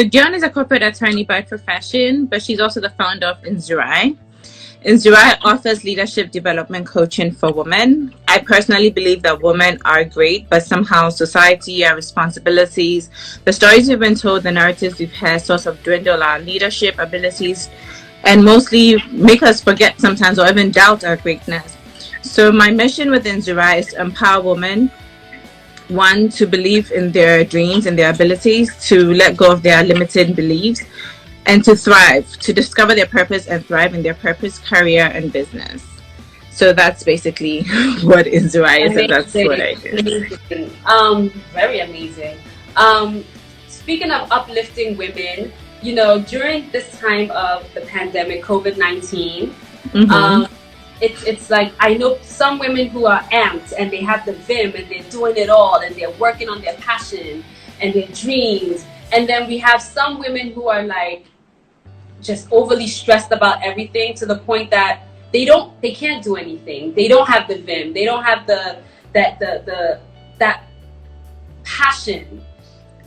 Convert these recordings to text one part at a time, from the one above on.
So Dionne is a corporate attorney by profession, but she's also the founder of Nzurai. Nzurai offers leadership development coaching for women. I personally believe that women are great, but somehow society, our responsibilities, the stories we've been told, the narratives we've heard sort of dwindle our leadership abilities and mostly make us forget sometimes or even doubt our greatness. So my mission within Nzurai is to empower women, one, to believe in their dreams and their abilities, to let go of their limited beliefs, and to thrive, to discover their purpose and thrive in their purpose, career, and business. So that's basically what Nzurai is, and that's what I do. Amazing. Very amazing. Speaking of uplifting women, you know, during this time of the pandemic, COVID-19, it's like, I know some women who are amped and they have the vim and they're doing it all and they're working on their passion and their dreams. And then we have some women who are like just overly stressed about everything to the point that they can't do anything. They don't have the vim. They don't have that passion.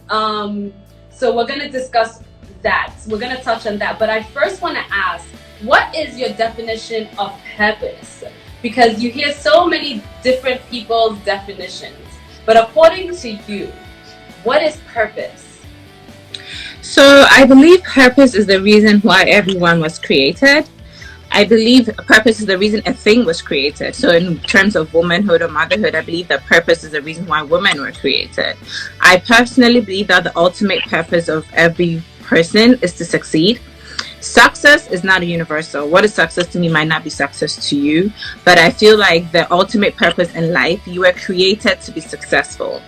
So we're gonna discuss that. We're gonna touch on that. But I first want to ask, what is your definition of purpose? Because you hear so many different people's definitions. But according to you, what is purpose? So I believe purpose is the reason why everyone was created. I believe purpose is the reason a thing was created. So in terms of womanhood or motherhood, I believe that purpose is the reason why women were created. I personally believe that the ultimate purpose of every person is to succeed. Success is not a universal. What is success to me might not be success to you, but I feel like the ultimate purpose in life, you were created to be successful.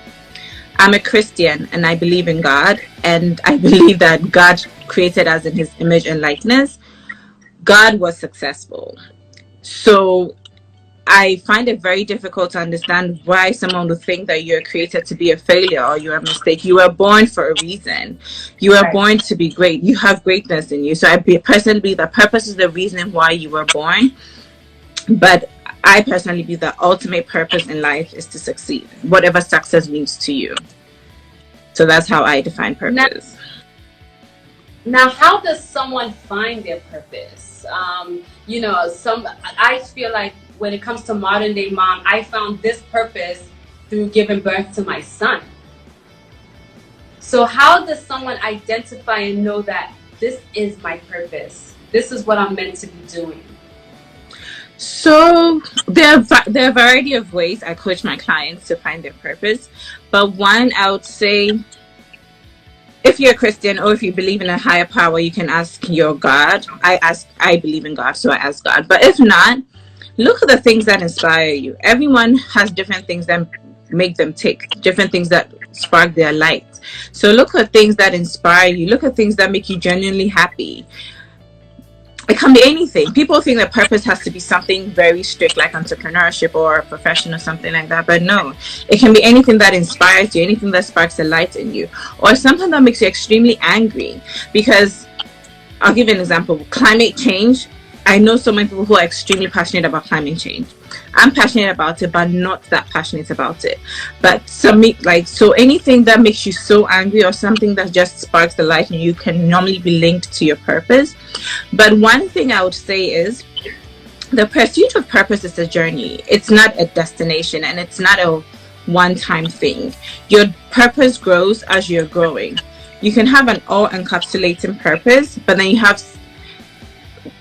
I'm a Christian and I believe in God, and I believe that God created us in his image and likeness. God was successful. So I find it very difficult to understand why someone would think that you're created to be a failure or you're a mistake. You were born for a reason. You were born to be great. You have greatness in you. So I personally believe that purpose is the reason why you were born. But I personally believe the ultimate purpose in life is to succeed, whatever success means to you. So that's how I define purpose. Now how does someone find their purpose? You know, I feel like when it comes to modern day mom, I found this purpose through giving birth to my son. So how does someone identify and know that this is my purpose? This is what I'm meant to be doing. So there are a variety of ways I coach my clients to find their purpose. But one, I would say, if you're a Christian or if you believe in a higher power, you can ask your God. I believe in God, so I ask God. But if not, look at the things that inspire you. Everyone has different things that make them tick, different things that spark their light. So look at things that inspire you. Look at things that make you genuinely happy. It can be anything. People think that purpose has to be something very strict, like entrepreneurship or a profession or something like that. But no, it can be anything that inspires you, anything that sparks a light in you, or something that makes you extremely angry. Because I'll give you an example. Climate change. I know so many people who are extremely passionate about climate change. I'm passionate about it, but not that passionate about it. But so anything that makes you so angry or something that just sparks the light in you can normally be linked to your purpose. But one thing I would say is the pursuit of purpose is a journey. It's not a destination, and it's not a one-time thing. Your purpose grows as you're growing. You can have an all-encapsulating purpose, but then you have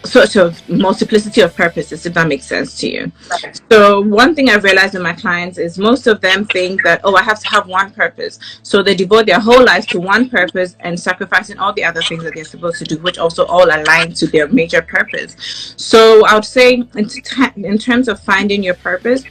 sort of multiplicity of purposes, if that makes sense to you. Okay. So one thing I've realized with my clients is most of them think that, I have to have one purpose. So they devote their whole life to one purpose and sacrificing all the other things that they're supposed to do, which also all align to their major purpose. So I would say in terms of finding your purpose,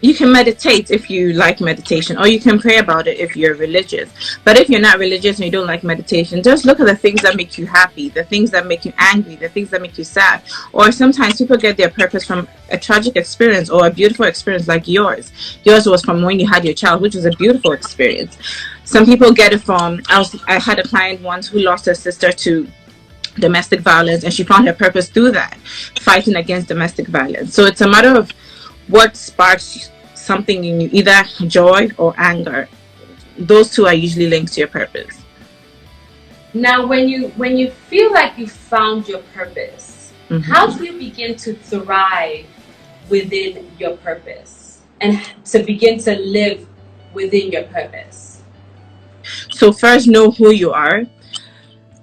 you can meditate if you like meditation, or you can pray about it if you're religious. But if you're not religious and you don't like meditation, just look at the things that make you happy, the things that make you angry, the things that make you sad. Or sometimes people get their purpose from a tragic experience or a beautiful experience like yours. Yours was from when you had your child, which was a beautiful experience. Some people get it from, I had a client once who lost her sister to domestic violence, and she found her purpose through that, fighting against domestic violence. So it's a matter of what sparks something in you, either joy or anger. Those two are usually linked to your purpose. Now, when you feel like you found your purpose, how do you begin to thrive within your purpose and to begin to live within your purpose? So first, know who you are.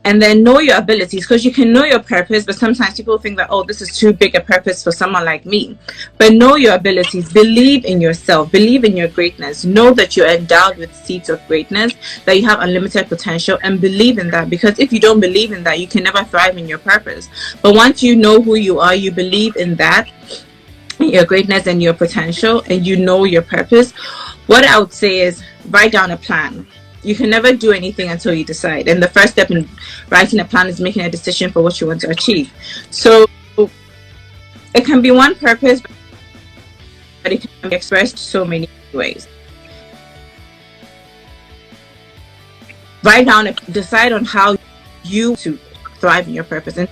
And then know your abilities, because you can know your purpose, but sometimes people think that, oh, this is too big a purpose for someone like me. But know your abilities, believe in yourself, believe in your greatness, know that you're endowed with seeds of greatness, that you have unlimited potential, and believe in that. Because if you don't believe in that, you can never thrive in your purpose. But once you know who you are, you believe in that, your greatness and your potential, and you know your purpose, what I would say is write down a plan. You can never do anything until you decide. And the first step in writing a plan is making a decision for what you want to achieve. So it can be one purpose, but it can be expressed so many ways. Write down, decide on how you to thrive in your purpose in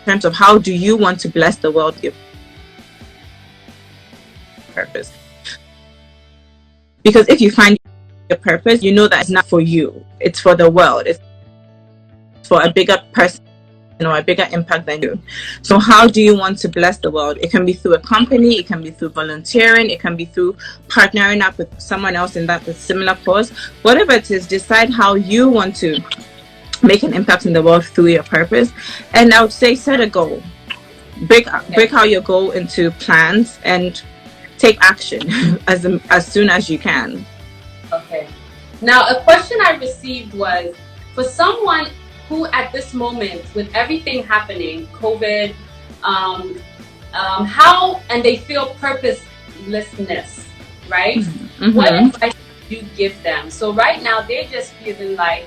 terms of how do you want to bless the world with your purpose. Because if you find your purpose, you know that it's not for you, it's for the world, it's for a bigger person or a bigger impact than you. So how do you want to bless the world? It can be through a company, it can be through volunteering, it can be through partnering up with someone else in that similar cause. Whatever it is, decide how you want to make an impact in the world through your purpose. And I would say set a goal, break out your goal into plans and take action as soon as you can. Okay. Now, a question I received was, for someone who at this moment, with everything happening, COVID, how, and they feel purposelessness, right? Mm-hmm. What advice do you give them? So right now, they're just feeling like,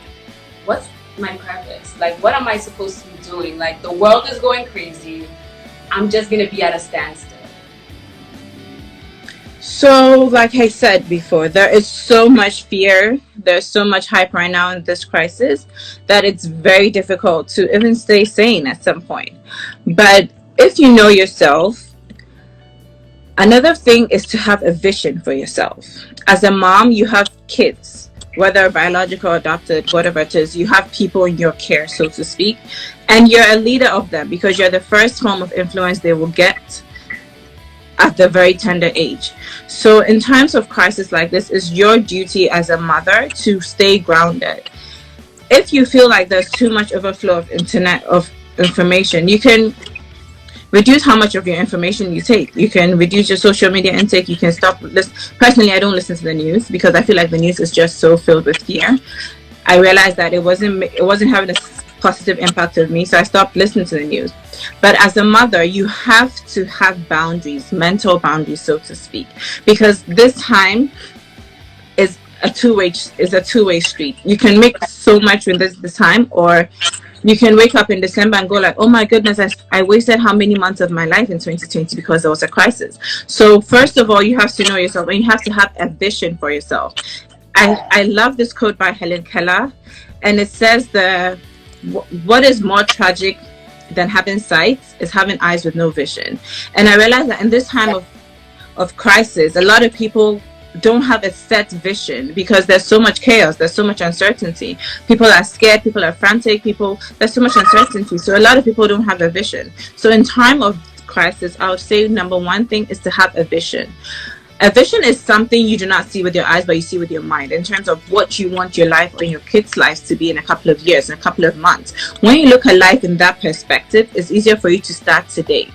what's my purpose? Like, what am I supposed to be doing? Like, the world is going crazy. I'm just going to be at a standstill. So, like I said before, there is so much fear, there's so much hype right now in this crisis that it's very difficult to even stay sane at some point. But if you know yourself, another thing is to have a vision for yourself. As a mom, you have kids, whether biological or adopted, whatever it is, you have people in your care, so to speak, and you're a leader of them because you're the first form of influence they will get at the very tender age. So in times of crisis like this, it's your duty as a mother to stay grounded. If you feel like there's too much overflow of information, you can reduce how much of your information you take. You can reduce your social media intake. You can stop. Personally, I don't listen to the news because I feel like the news is just so filled with fear. I realized that it wasn't having a positive impact on me, so I stopped listening to the news. But as a mother, you have to have boundaries, mental boundaries, so to speak, because this time is a two-way street. You can make so much with this time, or you can wake up in December and go like, oh my goodness, I wasted how many months of my life in 2020 because there was a crisis. So first of all, you have to know yourself, and you have to have a vision for yourself. I love this quote by Helen Keller, and it says what is more tragic than having sight is having eyes with no vision. And I realized that in this time of crisis, a lot of people don't have a set vision because there's so much chaos, there's so much uncertainty. People are scared, people are frantic, there's so much uncertainty. So a lot of people don't have a vision. So in time of crisis, I would say number one thing is to have a vision. A vision is something you do not see with your eyes, but you see with your mind in terms of what you want your life or your kids' lives to be in a couple of years, in a couple of months. When you look at life in that perspective, it's easier for you to start today.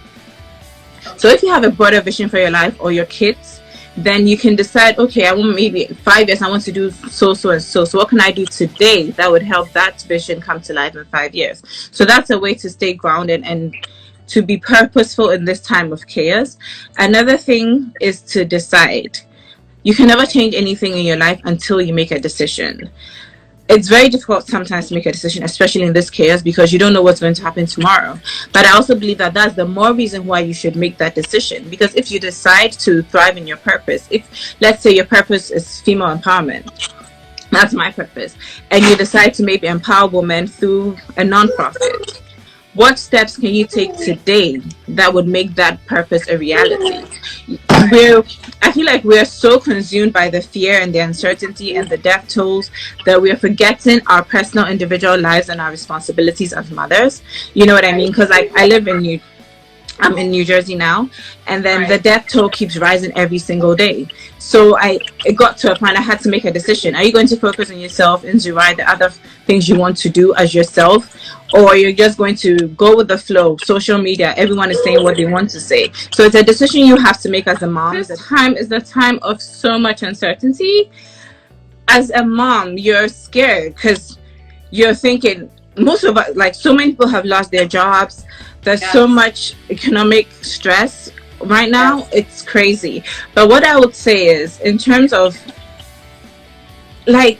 So if you have a broader vision for your life or your kids, then you can decide, okay, I want maybe in 5 years, I want to do so and so. So what can I do today that would help that vision come to life in 5 years? So that's a way to stay grounded and to be purposeful in this time of chaos. Another thing is to decide. You can never change anything in your life until you make a decision. It's very difficult sometimes to make a decision, especially in this chaos, because you don't know what's going to happen tomorrow. But I also believe that that's the more reason why you should make that decision. Because if you decide to thrive in your purpose, if let's say your purpose is female empowerment, that's my purpose, and you decide to maybe empower women through a non-profit, what steps can you take today that would make that purpose a reality? we're I feel like we're so consumed by the fear and the uncertainty and the death tolls that we're forgetting our personal individual lives and our responsibilities as mothers. You know what I mean? Because like I'm in New Jersey now, and then the death toll keeps rising every single day. So it got to a point I had to make a decision. Are you going to focus on yourself, Nzurai, the other things you want to do as yourself, or you're just going to go with the flow? Social media, everyone is saying what they want to say. So it's a decision you have to make as a mom. This time is the time of so much uncertainty. As a mom, you're scared because you're thinking, most of us, like so many people have lost their jobs. There's so much economic stress right now. It's crazy. But what I would say is, in terms of like,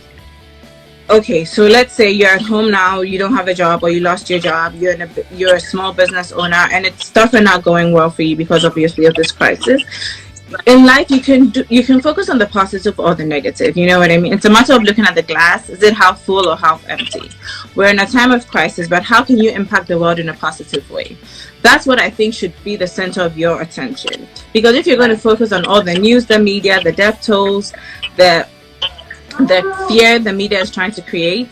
okay, so let's say you're at home now, you don't have a job, or you lost your job, you're a small business owner, and it's stuff are not going well for you because obviously of this crisis. In life, you can focus on the positive or the negative. You know what I mean? It's a matter of looking at the glass. Is it half full or half empty? We're in a time of crisis, but how can you impact the world in a positive way? That's what I think should be the center of your attention. Because if you're going to focus on all the news, the media, the death tolls, the fear the media is trying to create,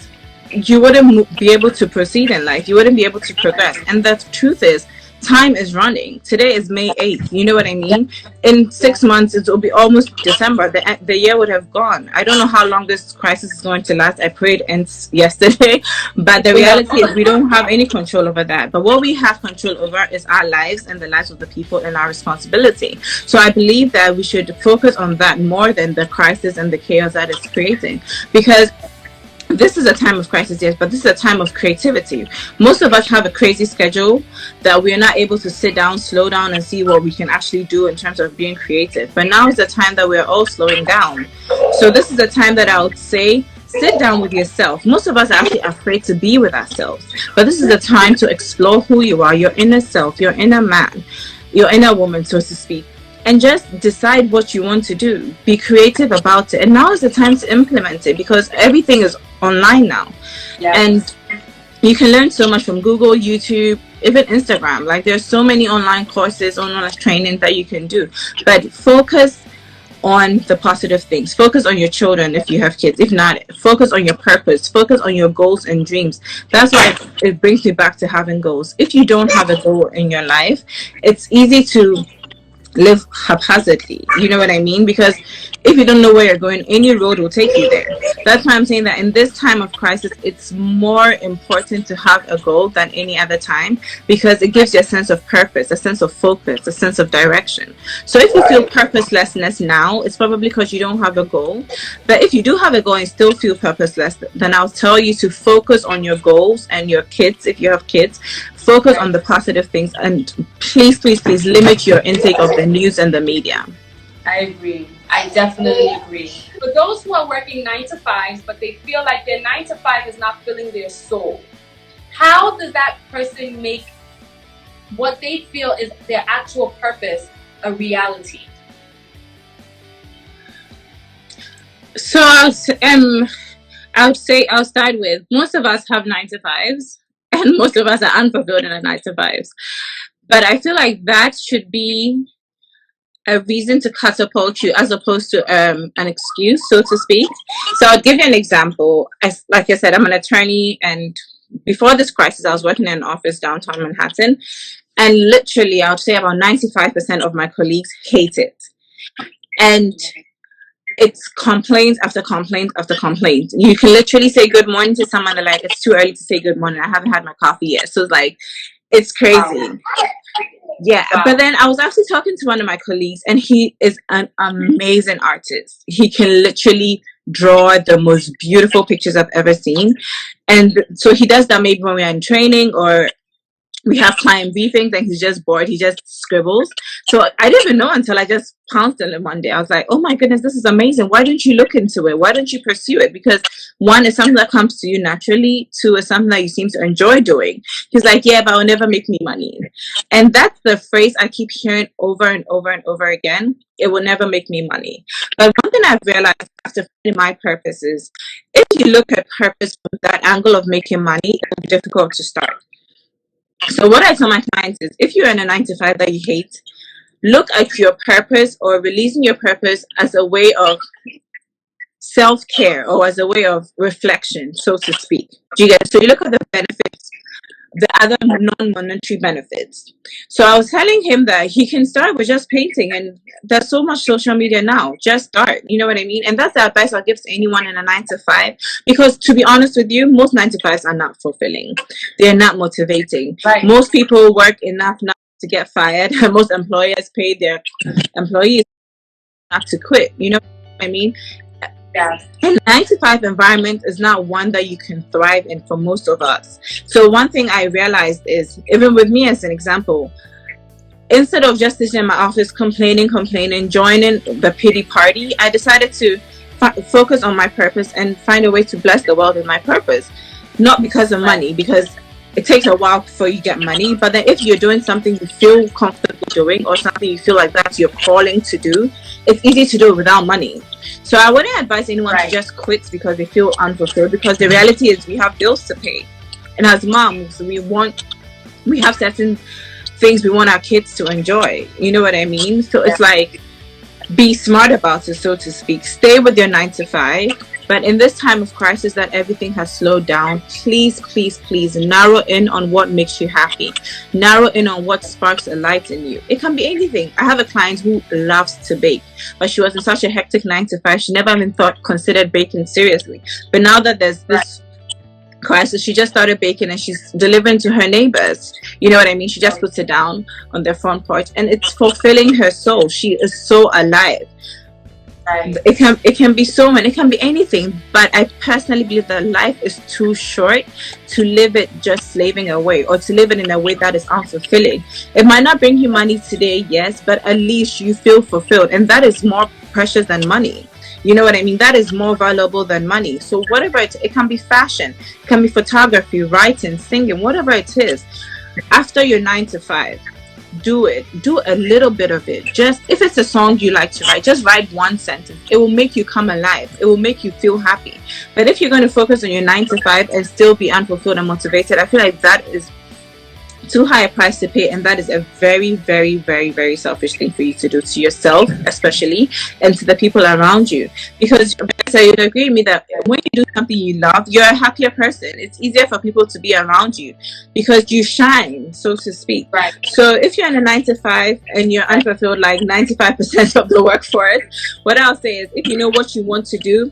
you wouldn't be able to proceed in life. You wouldn't be able to progress. And the truth is, time is running. Today is May 8th. You know what I mean? In 6 months, it will be almost December. The year would have gone. I don't know how long this crisis is going to last. I prayed ends yesterday. But the reality is we don't have any control over that. But what we have control over is our lives and the lives of the people and our responsibility. So I believe that we should focus on that more than the crisis and the chaos that it's creating. Because this is a time of crisis, yes, but this is a time of creativity. Most of us have a crazy schedule that we are not able to sit down, slow down, and see what we can actually do in terms of being creative. But now is the time that we're all slowing down. So this is the time that I would say, sit down with yourself. Most of us are actually afraid to be with ourselves. But this is the time to explore who you are, your inner self, your inner man, your inner woman, so to speak. And just decide what you want to do. Be creative about it. And now is the time to implement it, because everything is online now. And you can learn so much from Google, YouTube, even Instagram. Like there's so many online courses, online training that you can do. But focus on the positive things. Focus on your children if you have kids. If not, focus on your purpose. Focus on your goals and dreams. That's why it brings me back to having goals. If you don't have a goal in your life, it's easy to live haphazardly. You know what I mean? Because if you don't know where you're going, any road will take you there. That's why I'm saying that in this time of crisis, it's more important to have a goal than any other time, because it gives you a sense of purpose, a sense of focus, a sense of direction. So if you feel purposelessness now, it's probably because you don't have a goal. But if you do have a goal and still feel purposeless, then I'll tell you to focus on your goals and your kids. If you have kids, focus on the positive things, and please, please, please limit your intake of the news and the media. I agree. I definitely agree. For those who are working 9 to 5s, but they feel like their 9 to 5 is not filling their soul, how does that person make what they feel is their actual purpose a reality? So I would say I'll start with, most of us have 9 to 5s, and most of us are unfulfilled in a 9 to 5s. But I feel like that should be a reason to catapult you, as opposed to an excuse, so to speak. So I'll give you an example. Like I said, I'm an attorney, and before this crisis, I was working in an office downtown Manhattan, and literally, I would say about 95% of my colleagues hate it. And it's complaints after complaint after complaint. You can literally say good morning to someone, they're like, it's too early to say good morning, I haven't had my coffee yet. So it's like, it's crazy. Yeah, but then I was actually talking to one of my colleagues, and he is an amazing artist. He can literally draw the most beautiful pictures I've ever seen. And so he does that maybe when we're in training, or we have client briefings and he's just bored, he just scribbles. So I didn't even know until I just pounced on him one day. I was like, oh my goodness, this is amazing. Why don't you look into it? Why don't you pursue it? Because one, is something that comes to you naturally. Two, is something that you seem to enjoy doing. He's like, yeah, but it'll never make me money. And that's the phrase I keep hearing over and over and over again. It will never make me money. But one thing I've realized after finding my purpose is, if you look at purpose from that angle of making money, it'll be difficult to start. So what I tell my clients is, if you're in a 9 to 5 that you hate, look at your purpose or releasing your purpose as a way of self-care or as a way of reflection, so to speak. Do you get it? So you look at the benefits, the other non-monetary benefits. So I was telling him that he can start with just painting, and there's so much social media now. Just start. You know what I mean? And that's the advice I'll give to anyone in a 9 to 5. Because to be honest with you, most 9 to 5s are not fulfilling. They're not motivating. Right. Most people work enough not to get fired. Most employers pay their employees not to quit. You know what I mean? Yeah. And 9 to 5 environment is not one that you can thrive in for most of us. So one thing I realized is, even with me as an example, instead of just sitting in my office complaining, joining the pity party, I decided to focus on my purpose and find a way to bless the world with my purpose. Not because of money, because it takes a while before you get money, but then if you're doing something you feel comfortable doing, or something you feel like that's your calling to do, it's easy to do it without money. So I wouldn't advise anyone to just quit because they feel unfulfilled, because the reality is we have bills to pay, and as moms we have certain things we want our kids to enjoy. You know what I mean? So it's like, be smart about it, so to speak. Stay with your 9 to 5, but in this time of crisis that everything has slowed down, please narrow in on what makes you happy. Narrow in on what sparks a light in you. It can be anything. I have a client who loves to bake, but she was in such a hectic 9 to 5, she never even considered baking seriously. But now that there's this crisis, she just started baking and she's delivering to her neighbors. You know what I mean? She just puts it down on their front porch and it's fulfilling her soul. She is so alive. It can be so many, it can be anything, but I personally believe that life is too short to live it just slaving away, or to live it in a way that is unfulfilling. It might not bring you money today, yes, but at least you feel fulfilled, and that is more precious than money. You know what I mean? That is more valuable than money. So whatever it can be fashion, it can be photography, writing, singing, whatever it is. After your 9 to 5, do a little bit of it. Just if it's a song you like to write, just write one sentence. It will make you come alive. It will make you feel happy. But if you're going to focus on your 9 to 5 and still be unfulfilled and motivated, I feel like that is too high a price to pay, and that is a very, very, very, very selfish thing for you to do to yourself, especially, and to the people around you. Because so you'd agree with me that when you do something you love, you're a happier person. It's easier for people to be around you because you shine, so to speak. Right. So if you're in a 9 to 5 and you're unfulfilled like 95% of the workforce, what I'll say is, if you know what you want to do,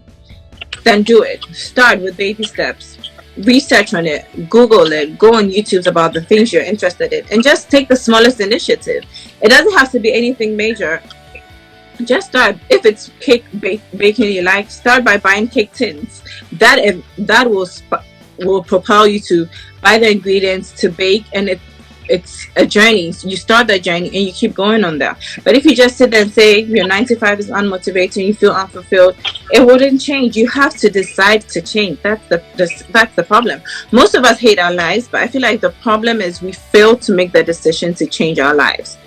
then do it. Start with baby steps. Research on it, Google it, go on YouTube about the things you're interested in, and just take the smallest initiative. It doesn't have to be anything major. Just start. If it's cake baking you like, start by buying cake tins. That will propel you to buy the ingredients to bake, and it's a journey. So you start that journey and you keep going on that. But if you just sit there and say your 9 to 5 is unmotivated and you feel unfulfilled, it wouldn't change. You have to decide to change. That's the problem. Most of us hate our lives, but I feel like the problem is we fail to make the decision to change our lives.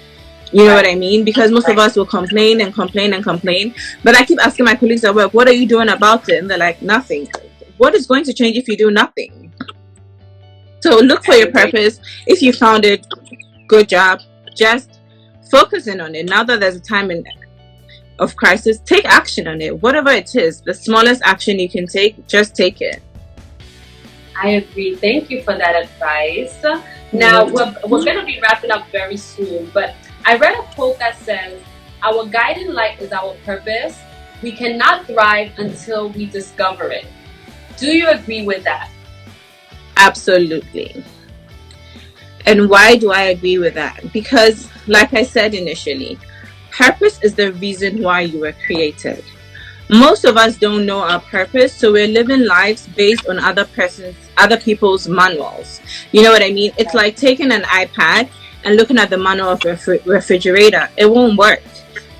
You know what I mean? Because most of us will complain and complain and complain. But I keep asking my colleagues at work, what are you doing about it? And they're like, nothing. What is going to change if you do nothing? So look for your purpose. If you found it, good job. Just focusing on it. Now that there's a time of crisis, take action on it. Whatever it is, the smallest action you can take, just take it. I agree. Thank you for that advice. Now, we're going to be wrapping up very soon, but I read a quote that says, our guiding light is our purpose. We cannot thrive until we discover it. Do you agree with that? Absolutely. And why do I agree with that? Because, like I said initially, purpose is the reason why you were created. Most of us don't know our purpose, so we're living lives based on other people's manuals. You know what I mean? It's like taking an iPad and looking at the manual of a refrigerator. It won't work.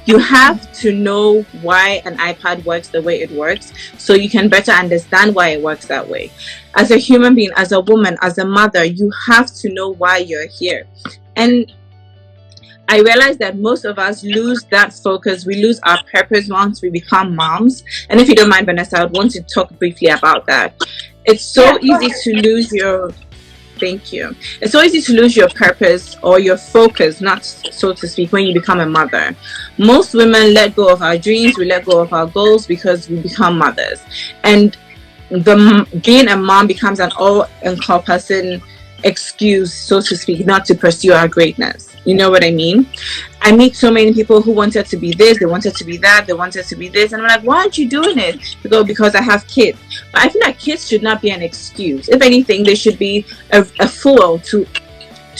You have to know why an iPad works the way it works, so you can better understand why it works that way. As a human being, as a woman, as a mother, you have to know why you're here. And I realize that most of us lose that focus. We lose our purpose once we become moms. And if you don't mind, Vanessa, I would want to talk briefly about that. It's so easy to lose your Thank you. It's so easy to lose your purpose or your focus, not so to speak, when you become a mother. Most women let go of our dreams, we let go of our goals because we become mothers. And being a mom becomes an all-encompassing excuse, so to speak, not to pursue our greatness. You know what I mean? I meet so many people who wanted to be this, they wanted to be that, they wanted to be this, and I'm like, why aren't you doing it? They go, because I have kids. But I feel like kids should not be an excuse. If anything, they should be a fuel to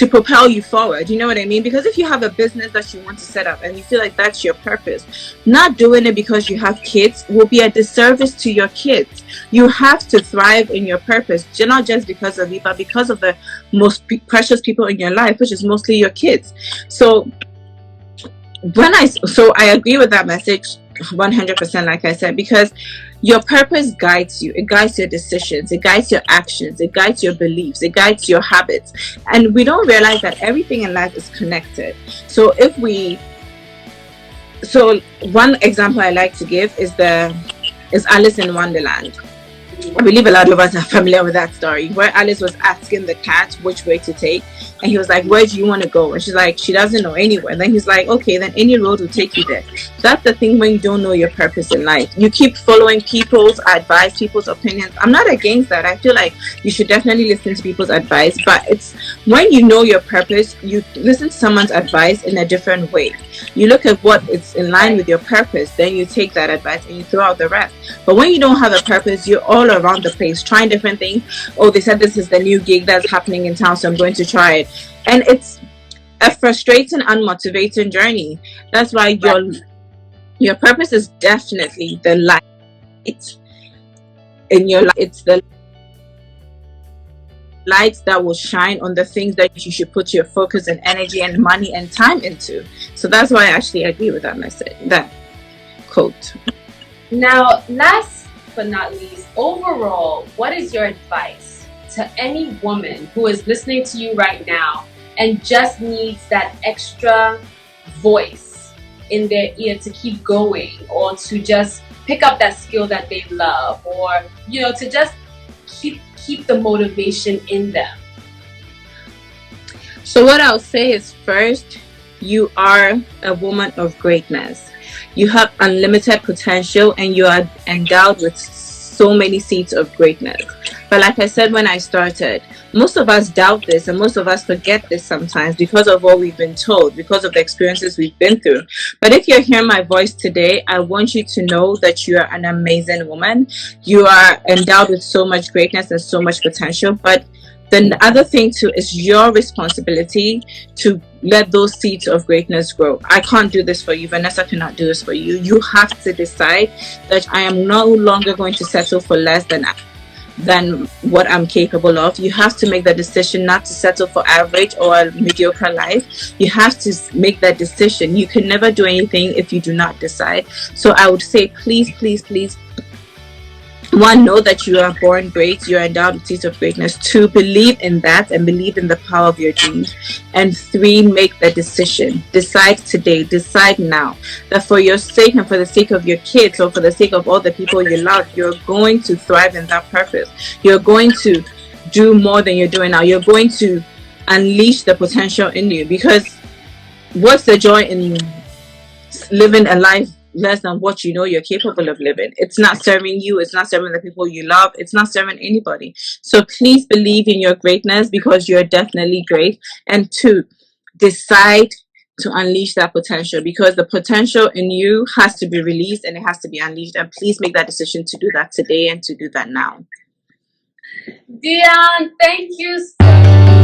propel you forward. You know what I mean? Because if you have a business that you want to set up and you feel like that's your purpose, not doing it because you have kids will be a disservice to your kids. You have to thrive in your purpose, not just because of you, but because of the most precious people in your life, which is mostly your kids. So I agree with that message 100%, like I said, because your purpose guides you. It guides your decisions, it guides your actions, it guides your beliefs, it guides your habits. And we don't realize that everything in life is connected. So one example I like to give is Alice in Wonderland. I believe a lot of us are familiar with that story, where Alice was asking the cat which way to take, and he was like, where do you want to go? And she's like, she doesn't know anywhere. And then he's like, okay, then any road will take you there. That's the thing when you don't know your purpose in life. You keep following people's advice, people's opinions. I'm not against that. I feel like you should definitely listen to people's advice, but it's when you know your purpose, you listen to someone's advice in a different way. You look at what is in line with your purpose, then you take that advice and you throw out the rest. But when you don't have a purpose, you're all around the place trying different things. Oh, they said this is the new gig that's happening in town, so I'm going to try it. And it's a frustrating, unmotivating journey. That's why your purpose is definitely the light in your life. It's the lights that will shine on the things that you should put your focus and energy and money and time into. So that's why I actually agree with that message, that quote. Now, last but not least, overall, what is your advice to any woman who is listening to you right now and just needs that extra voice in their ear to keep going, or to just pick up that skill that they love, or, you know, to just keep the motivation in them? So what I'll say is, first, you are a woman of greatness. You have unlimited potential and you are endowed with so many seeds of greatness. But like I said when I started, most of us doubt this and most of us forget this sometimes because of what we've been told, because of the experiences we've been through. But if you're hearing my voice today, I want you to know that you are an amazing woman. You are endowed with so much greatness and so much potential. But the other thing too is your responsibility to let those seeds of greatness grow. I can't do this for you. Vanessa cannot do this for you. You have to decide that I am no longer going to settle for less than what I'm capable of. You have to make the decision not to settle for average or a mediocre life. You have to make that decision. You can never do anything if you do not decide. So I would say, please, please, please, one, know that you are born great, you are endowed with seeds of greatness. Two, believe in that and believe in the power of your dreams. And three, make the decision. Decide today, decide now, that for your sake and for the sake of your kids, or for the sake of all the people you love, you're going to thrive in that purpose. You're going to do more than you're doing now. You're going to unleash the potential in you, because what's the joy in living a life less than what you know you're capable of living? It's not serving you, it's not serving the people you love, it's not serving anybody. So please believe in your greatness, because you're definitely great. And two, decide to unleash that potential, because the potential in you has to be released and it has to be unleashed. And please make that decision to do that today and to do that now. Dionne, thank you so